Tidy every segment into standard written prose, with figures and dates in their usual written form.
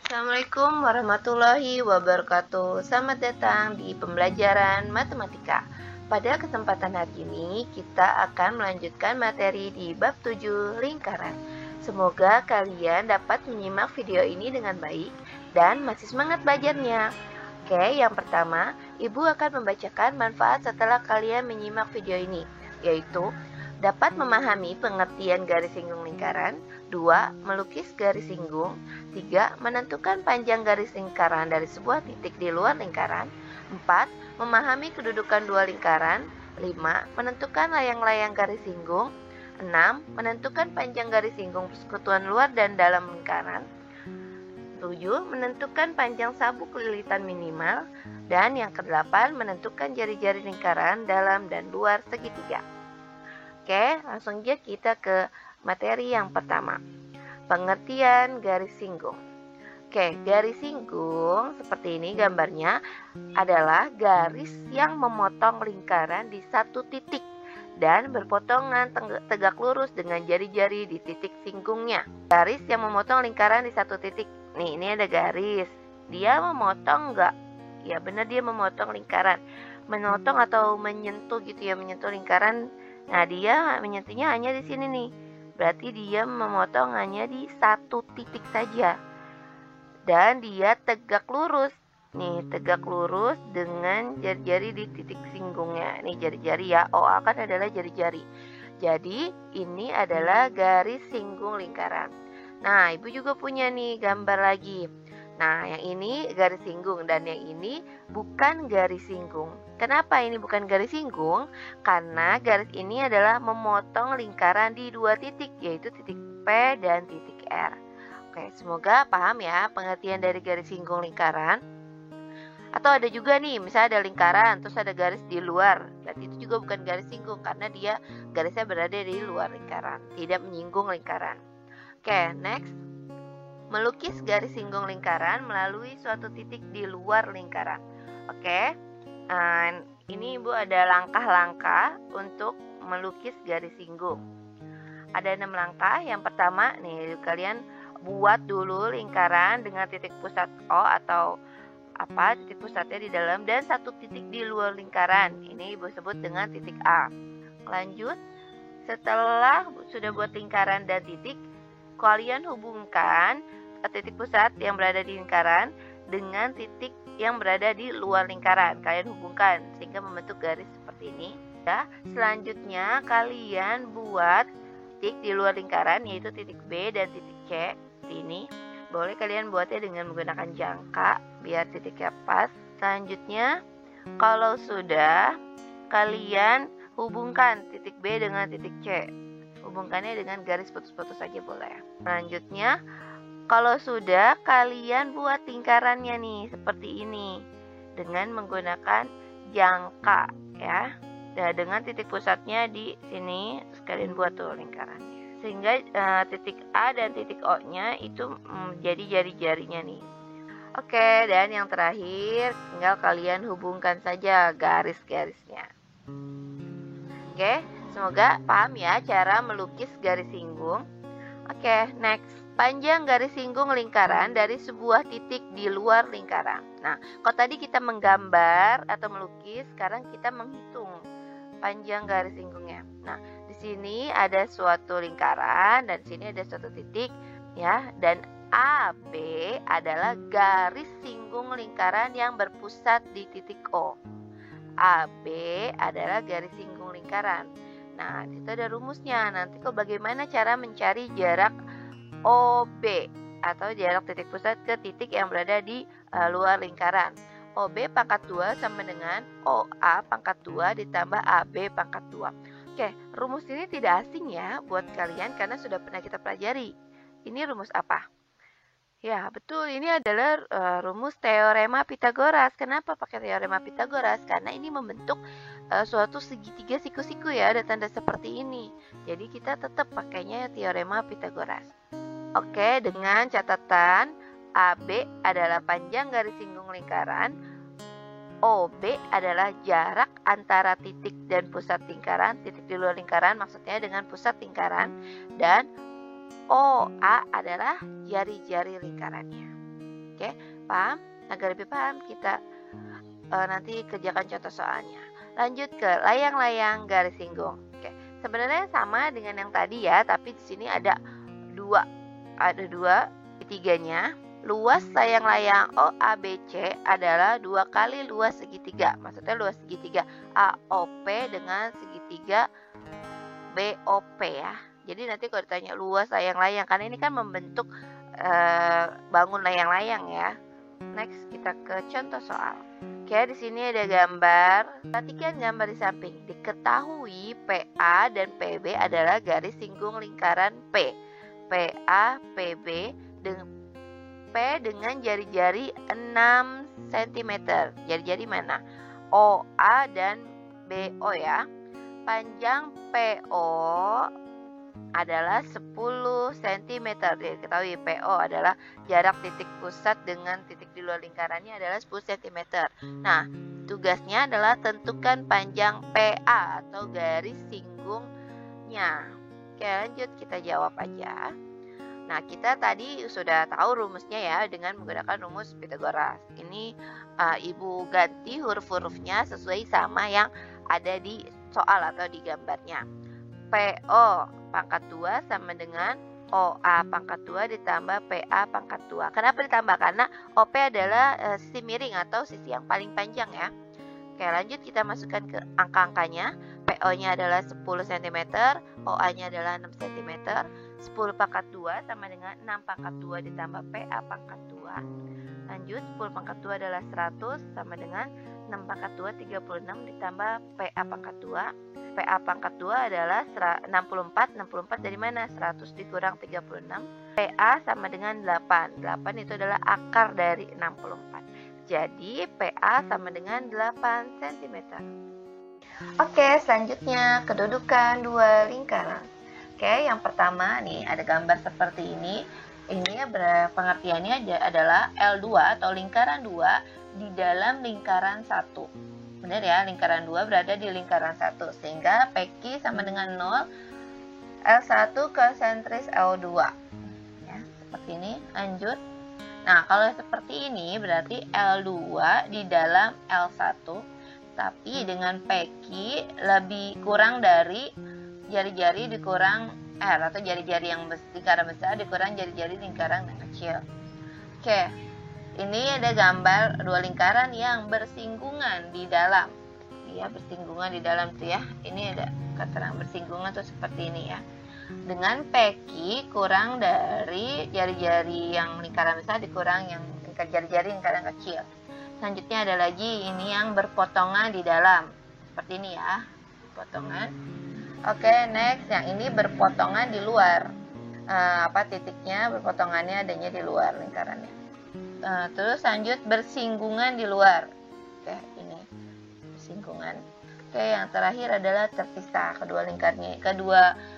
Assalamualaikum warahmatullahi wabarakatuh. Selamat datang di pembelajaran matematika. Pada kesempatan hari ini, kita akan melanjutkan materi di bab 7 lingkaran. Semoga kalian dapat menyimak video ini dengan baik dan masih semangat belajarnya. Oke, yang pertama, Ibu akan membacakan manfaat setelah kalian menyimak video ini, yaitu dapat memahami pengertian garis singgung lingkaran, 2. Melukis garis singgung, 3. Menentukan panjang garis lingkaran dari sebuah titik di luar lingkaran, 4. Memahami kedudukan dua lingkaran, 5. Menentukan layang-layang garis singgung, 6. Menentukan panjang garis singgung persekutuan luar dan dalam lingkaran, 7. Menentukan panjang sabuk lilitan minimal, dan yang ke-8 menentukan jari-jari lingkaran dalam dan luar segitiga. Oke, langsung aja kita ke materi yang pertama. Pengertian garis singgung. Oke, garis singgung seperti ini gambarnya adalah garis yang memotong lingkaran di satu titik dan berpotongan tegak lurus dengan jari-jari di titik singgungnya. Garis yang memotong lingkaran di satu titik. Nih, ini ada garis. Dia memotong enggak? Ya, benar dia memotong lingkaran. Memotong atau menyentuh gitu ya, menyentuh lingkaran. Nah, dia menyentuhnya hanya di sini nih. Berarti dia memotong hanya di satu titik saja. Dan dia tegak lurus. Nih, tegak lurus dengan jari-jari di titik singgungnya. Nih jari-jari ya. OA kan adalah jari-jari. Jadi, ini adalah garis singgung lingkaran. Nah, Ibu juga punya nih gambar lagi. Nah, yang ini garis singgung dan yang ini bukan garis singgung. Kenapa ini bukan garis singgung? Karena garis ini adalah memotong lingkaran di dua titik, yaitu titik P dan titik R. Oke, semoga paham ya pengertian dari garis singgung lingkaran. Atau ada juga nih, misalnya ada lingkaran, terus ada garis di luar. Berarti itu juga bukan garis singgung, karena dia garisnya berada di luar lingkaran, tidak menyinggung lingkaran. Oke, next. Melukis garis singgung lingkaran melalui suatu titik di luar lingkaran. Oke, ini Ibu ada langkah-langkah untuk melukis garis singgung. Ada 6 langkah. Yang pertama, nih kalian buat dulu lingkaran dengan titik pusat O atau titik pusatnya di dalam dan satu titik di luar lingkaran. Ini Ibu sebut dengan titik A. Lanjut, setelah sudah buat lingkaran dan titik, kalian hubungkan titik pusat yang berada di lingkaran dengan titik yang berada di luar lingkaran. Kalian hubungkan sehingga membentuk garis seperti ini. Ya, selanjutnya kalian buat titik di luar lingkaran yaitu titik B dan titik C. Seperti ini. Boleh kalian buatnya dengan menggunakan jangka biar titiknya pas. Selanjutnya, kalau sudah, kalian hubungkan titik B dengan titik C. Hubungkannya dengan garis putus-putus saja boleh. Selanjutnya, kalau sudah, kalian buat lingkarannya nih seperti ini dengan menggunakan jangka ya. Dan dengan titik pusatnya di sini, kalian buat tuh lingkarannya. Sehingga titik A dan titik O-nya itu menjadi jari-jarinya nih. Oke, dan yang terakhir tinggal kalian hubungkan saja garis-garisnya. Oke, semoga paham ya cara melukis garis singgung. Oke, next. Panjang garis singgung lingkaran dari sebuah titik di luar lingkaran. Nah, kalau tadi kita menggambar atau melukis, sekarang kita menghitung panjang garis singgungnya. Nah, di sini ada suatu lingkaran dan di sini ada suatu titik ya, dan AB adalah garis singgung lingkaran yang berpusat di titik O. AB adalah garis singgung lingkaran. Nah, itu ada rumusnya. Nanti bagaimana cara mencari jarak OB atau jarak titik pusat ke titik yang berada di luar lingkaran. OB pangkat 2 sama dengan OA pangkat 2 ditambah AB pangkat 2. Oke, rumus ini tidak asing ya buat kalian karena sudah pernah kita pelajari. Ini rumus apa? Ya, betul. Ini adalah rumus teorema Pitagoras. Kenapa pakai teorema Pitagoras? Karena ini membentuk suatu segitiga siku-siku ya, ada tanda seperti ini. Jadi kita tetap pakainya teorema Pitagoras. Oke, dengan catatan AB adalah panjang garis singgung lingkaran, OB adalah jarak antara titik dan pusat lingkaran, titik di luar lingkaran maksudnya dengan pusat lingkaran, dan OA adalah jari-jari lingkarannya. Oke, paham? Agar lebih paham kita nanti kerjakan contoh soalnya. Lanjut ke layang-layang garis singgung. Oke, sebenarnya sama dengan yang tadi ya, tapi di sini ada dua segitiganya. Luas layang-layang OABC adalah 2 kali luas segitiga. Maksudnya luas segitiga AOP dengan segitiga BOP ya. Jadi nanti kalau ditanya luas layang-layang, karena ini kan membentuk bangun layang-layang ya. Next kita ke contoh soal. Oke, di sini ada gambar. Perhatikan gambar di samping. Diketahui PA dan PB adalah garis singgung lingkaran P. PA, PB dengan jari-jari 6 cm. Jari-jari mana? OA dan BO ya. Panjang PO adalah 10 cm. Diketahui PO adalah jarak titik pusat dengan titik di luar lingkarannya adalah 10 cm. Nah, tugasnya adalah tentukan panjang PA atau garis singgungnya. Oke, lanjut kita jawab aja. Nah, kita tadi sudah tahu rumusnya ya dengan menggunakan rumus Pythagoras. Ini Ibu ganti huruf-hurufnya sesuai sama yang ada di soal atau di gambarnya. PO pangkat 2 sama dengan OA pangkat 2 ditambah PA pangkat 2. Kenapa ditambah? Karena OP adalah sisi miring atau sisi yang paling panjang ya. Oke, lanjut kita masukkan ke angka-angkanya. PO-nya adalah 10 cm, OA-nya adalah 6 cm. 10 pangkat 2 sama dengan 6 pangkat 2 ditambah PA pangkat 2. Lanjut, 10 pangkat 2 adalah 100 sama dengan 6 pangkat 2 36 ditambah PA pangkat 2. PA pangkat 2 adalah 64. 64 dari mana? 100 dikurang 36. PA sama dengan 8. 8 itu adalah akar dari 64. Jadi PA sama dengan 8 cm. Oke, selanjutnya kedudukan dua lingkaran. Oke, yang pertama nih ada gambar seperti ini. Ini pengertiannya adalah L2 atau lingkaran 2 di dalam lingkaran 1. Benar ya, lingkaran 2 berada di lingkaran 1. Sehingga PQ sama dengan 0, L1 konsentris L2. Ya, seperti ini, lanjut. Nah, kalau seperti ini berarti L2 di dalam L1. Tapi dengan PQ lebih kurang dari jari-jari dikurang R atau jari-jari yang lingkaran besar dikurang jari-jari lingkaran yang kecil. Oke, ini ada gambar dua lingkaran yang bersinggungan di dalam. Ya, bersinggungan di dalam tuh ya. Ini ada keterangan bersinggungan tuh seperti ini ya. Dengan PQ kurang dari jari-jari yang lingkaran besar dikurang yang jari-jari lingkaran kecil. Selanjutnya ada lagi ini yang berpotongan di dalam. Seperti ini ya. Potongan. Oke, next yang ini berpotongan di luar. Titiknya berpotongannya adanya di luar lingkarannya. Terus lanjut bersinggungan di luar. Oke, ini bersinggungan. Oke, yang terakhir adalah terpisah.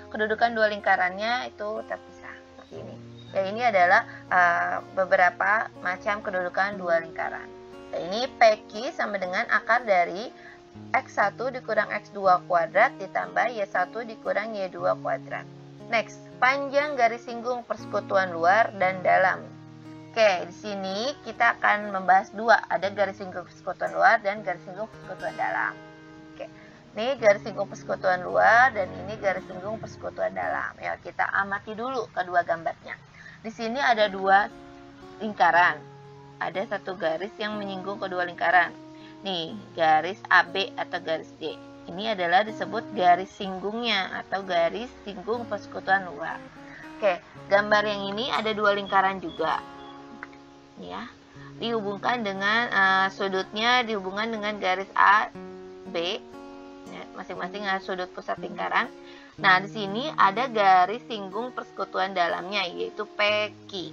Kedudukan dua lingkarannya itu terpisah seperti ini. Dan ini adalah beberapa macam kedudukan dua lingkaran. Dan ini PQ sama dengan akar dari X1 dikurang X2 kuadrat ditambah Y1 dikurang Y2 kuadrat. Next, panjang garis singgung persekutuan luar dan dalam. Oke, di sini kita akan membahas dua, ada garis singgung persekutuan luar dan garis singgung persekutuan dalam. Oke, ini garis singgung persekutuan luar dan ini garis singgung persekutuan dalam. Ya, kita amati dulu kedua gambarnya. Di sini ada dua lingkaran. Ada satu garis yang menyinggung kedua lingkaran. Nih, garis AB atau garis D. Ini adalah disebut garis singgungnya atau garis singgung persekutuan luar. Oke, gambar yang ini ada dua lingkaran juga. Ya, dihubungkan dengan sudutnya dihubungkan dengan garis AB. Ya, masing-masing sudut pusat lingkaran. Nah, di sini ada garis singgung persekutuan dalamnya yaitu PQ.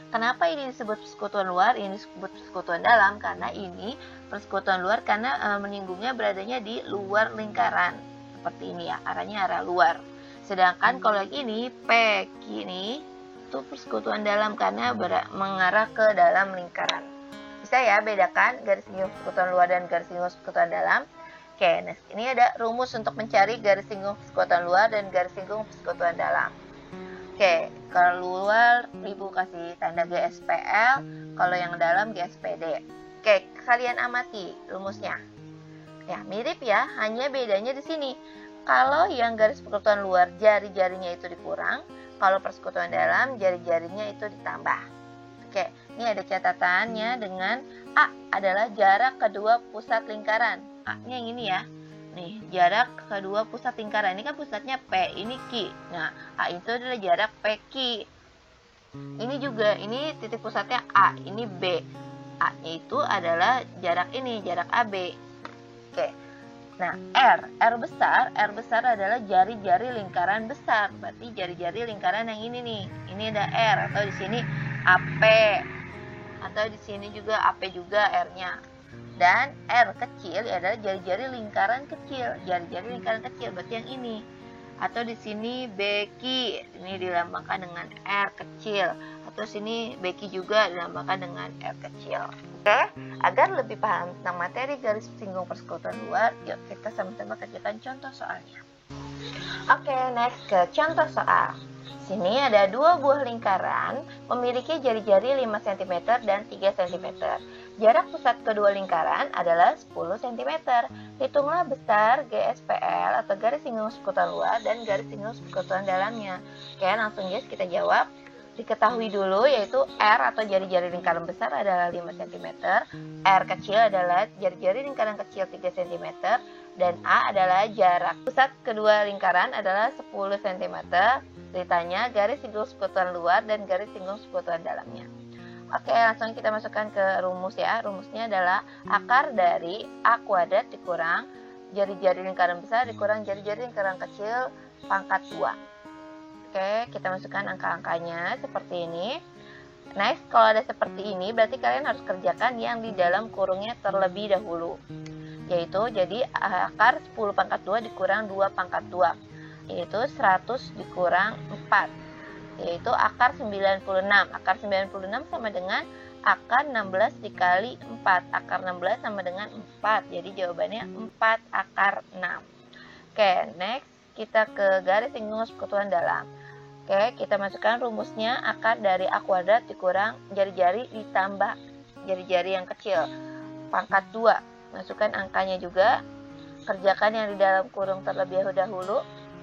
Kenapa ini disebut persekutuan luar, ini disebut persekutuan dalam? Karena ini persekutuan luar karena menyinggungnya beradanya di luar lingkaran. Seperti ini ya, arahnya arah luar. Sedangkan kalau yang ini, PQ ini, itu persekutuan dalam karena mengarah ke dalam lingkaran. Bisa ya bedakan garis singgung persekutuan luar dan garis singgung persekutuan dalam. Oke, nah ini ada rumus untuk mencari garis singgung persekutuan luar dan garis singgung persekutuan dalam. Oke, kalau luar Ibu kasih tanda GSPL, kalau yang dalam GSPD. Oke, kalian amati rumusnya. Ya, mirip ya, hanya bedanya di sini. Kalau yang garis persekutuan luar jari-jarinya itu dikurang, kalau persekutuan dalam jari-jarinya itu ditambah. Oke, ini ada catatannya dengan A adalah jarak kedua pusat lingkaran. A-nya yang ini ya. Nih, jarak kedua pusat lingkaran. Ini kan pusatnya P, ini Q. Nah, A itu adalah jarak PQ. Ini juga, ini titik pusatnya A, ini B. A-nya itu adalah jarak ini, jarak AB. Oke. Nah, R besar adalah jari-jari lingkaran besar. Berarti jari-jari lingkaran yang ini nih. Ini ada R, atau di sini AP. Atau di sini juga AP juga R-nya. Dan R kecil adalah jari-jari lingkaran kecil. Jari-jari lingkaran kecil berarti yang ini. Atau di sini BQ, ini dilambangkan dengan R kecil. Atau sini BQ juga dilambangkan dengan R kecil. Oke, agar lebih paham tentang materi garis singgung persekutuan luar, yuk kita sama-sama kerjakan contoh soalnya. Oke, next ke contoh soal. Sini ada dua buah lingkaran memiliki jari-jari 5 cm dan 3 cm. Jarak pusat kedua lingkaran adalah 10 cm. Hitunglah besar GSPL atau garis singgung persekutuan luar dan garis singgung persekutuan dalamnya. Oke, langsung guys kita jawab. Diketahui dulu yaitu R atau jari-jari lingkaran besar adalah 5 cm, R kecil adalah jari-jari lingkaran kecil 3 cm, dan A adalah jarak pusat kedua lingkaran adalah 10 cm. Ditanya garis singgung persekutuan luar dan garis singgung persekutuan dalamnya. Oke, langsung kita masukkan ke rumus ya. Rumusnya adalah akar dari A kuadrat dikurang jari-jari lingkaran besar dikurang jari-jari lingkaran kecil pangkat 2. Oke, kita masukkan angka-angkanya seperti ini. Next, kalau ada seperti ini, berarti kalian harus kerjakan yang di dalam kurungnya terlebih dahulu. Yaitu, jadi akar 10 pangkat 2 dikurang 2 pangkat 2. Yaitu 100 dikurang 4. Yaitu akar 96. Akar 96 sama dengan akar 16 dikali 4. Akar 16 sama dengan 4. Jadi jawabannya 4 akar 6. Oke, next kita ke garis singgung persekutuan dalam. Oke, kita masukkan rumusnya akar dari A kuadrat dikurang jari-jari ditambah jari-jari yang kecil pangkat 2. Masukkan angkanya juga. Kerjakan yang di dalam kurung terlebih dahulu,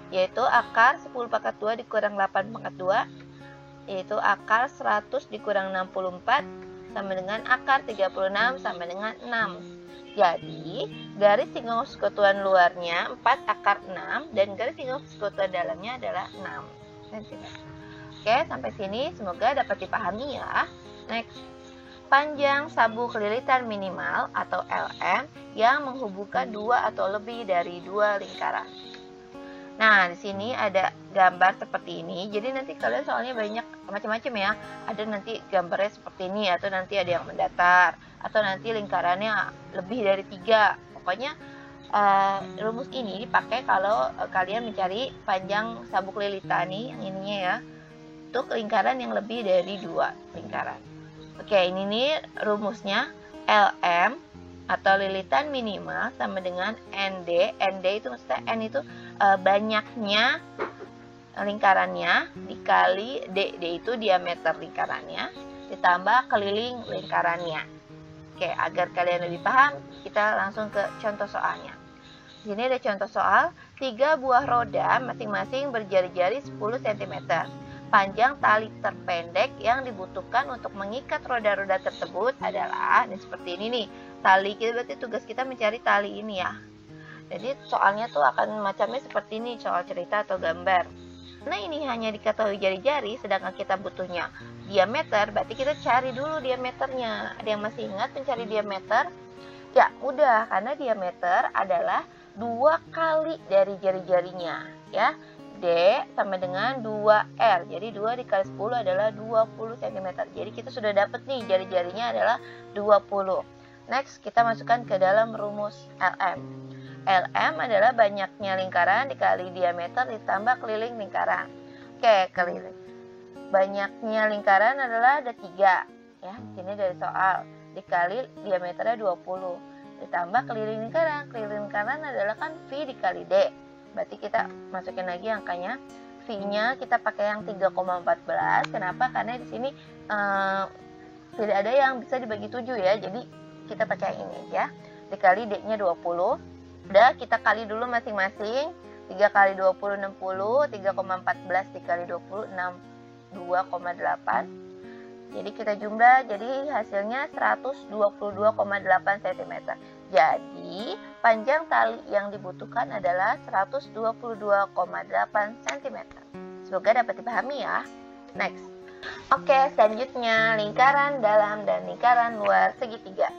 yaitu akar 10 pangkat 2 dikurang 8 pangkat 2, yaitu akar 100 dikurang 64 sama dengan akar 36 sama dengan 6. Jadi, garis singgung persekutuan luarnya 4 akar 6 dan garis singgung persekutuan dalamnya adalah 6 cm. Oke, sampai sini semoga dapat dipahami ya. Next, panjang sabuk lilitan minimal atau LM yang menghubungkan dua atau lebih dari dua lingkaran. Nah, di sini ada gambar seperti ini. Jadi nanti kalian soalnya banyak macam-macam ya. Ada nanti gambarnya seperti ini, atau nanti ada yang mendatar, atau nanti lingkarannya lebih dari 3. Pokoknya rumus ini dipakai kalau kalian mencari panjang sabuk lilitan nih, yang ininya ya, untuk lingkaran yang lebih dari 2 lingkaran. Oke, ini nih rumusnya. LM atau lilitan minimal sama dengan ND. ND itu maksudnya N itu banyaknya lingkarannya dikali D. D itu diameter lingkarannya ditambah keliling lingkarannya. Oke, agar kalian lebih paham, kita langsung ke contoh soalnya. Di sini ada contoh soal, 3 buah roda masing-masing berjari-jari 10 cm. Panjang tali terpendek yang dibutuhkan untuk mengikat roda-roda tersebut adalah, ini seperti ini nih, tali kita, berarti tugas kita mencari tali ini ya. Jadi soalnya tuh akan macamnya seperti ini, soal cerita atau gambar. Nah, ini hanya diketahui jari-jari, sedangkan kita butuhnya diameter, berarti kita cari dulu diameternya. Ada yang masih ingat mencari diameter? Ya, mudah, karena diameter adalah 2 kali dari jari-jarinya, ya. D sama dengan 2R. Jadi 2 dikali 10 adalah 20 cm. Jadi kita sudah dapat nih jari-jarinya adalah 20. Next, kita masukkan ke dalam rumus LM. LM adalah banyaknya lingkaran dikali diameter ditambah keliling lingkaran. Oke, keliling. Banyaknya lingkaran adalah ada 3. Ya, di sini dari soal. Dikali diameternya 20. Ditambah keliling lingkaran. Keliling lingkaran adalah kan V dikali D. Berarti kita masukin lagi angkanya. V V-nya kita pakai yang 3,14. Kenapa? Karena di sini tidak ada yang bisa dibagi 7 ya. Jadi kita pakai yang ini aja. Dikali D-nya 20. Udah, kita kali dulu masing-masing. 3 kali 20 60, 3,14 dikali 20 62,8. Jadi kita jumlah, jadi hasilnya 122,8 cm. Jadi panjang tali yang dibutuhkan adalah 122,8 cm. Semoga dapat dipahami ya. Next. Oke, selanjutnya lingkaran dalam dan lingkaran luar segitiga.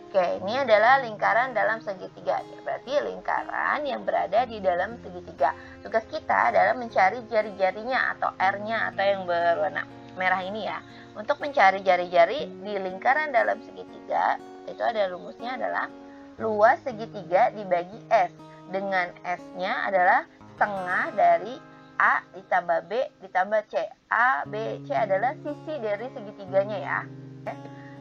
Oke, ini adalah lingkaran dalam segitiga. Berarti lingkaran yang berada di dalam segitiga. Tugas kita adalah mencari jari-jarinya atau R-nya atau yang berwarna merah ini ya. Untuk mencari jari-jari di lingkaran dalam segitiga, itu ada rumusnya adalah luas segitiga dibagi S. Dengan S-nya adalah setengah dari A ditambah B ditambah C. A, B, C adalah sisi dari segitiganya ya.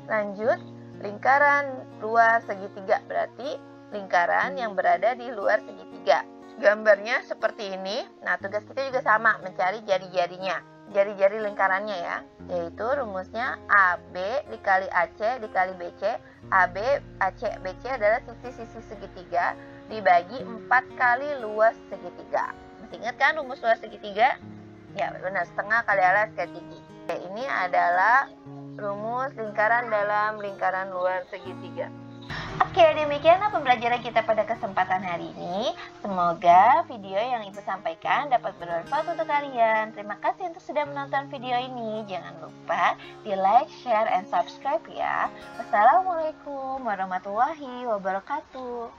Lanjut, lingkaran luar segitiga berarti lingkaran yang berada di luar segitiga. Gambarnya seperti ini. Nah, tugas kita juga sama, mencari jari-jarinya. Jari-jari lingkarannya ya, yaitu rumusnya AB dikali AC dikali BC. AB, AC, BC adalah sisi-sisi segitiga dibagi 4 kali luas segitiga. Masih ingat kan rumus luas segitiga? Ya benar, setengah kali alas kali tinggi. Oke, ini adalah rumus lingkaran dalam lingkaran luar segitiga. Oke, demikianlah pembelajaran kita pada kesempatan hari ini. Semoga video yang Ibu sampaikan dapat bermanfaat untuk kalian. Terima kasih untuk sudah menonton video ini. Jangan lupa di like, share, and subscribe ya. Wassalamualaikum warahmatullahi wabarakatuh.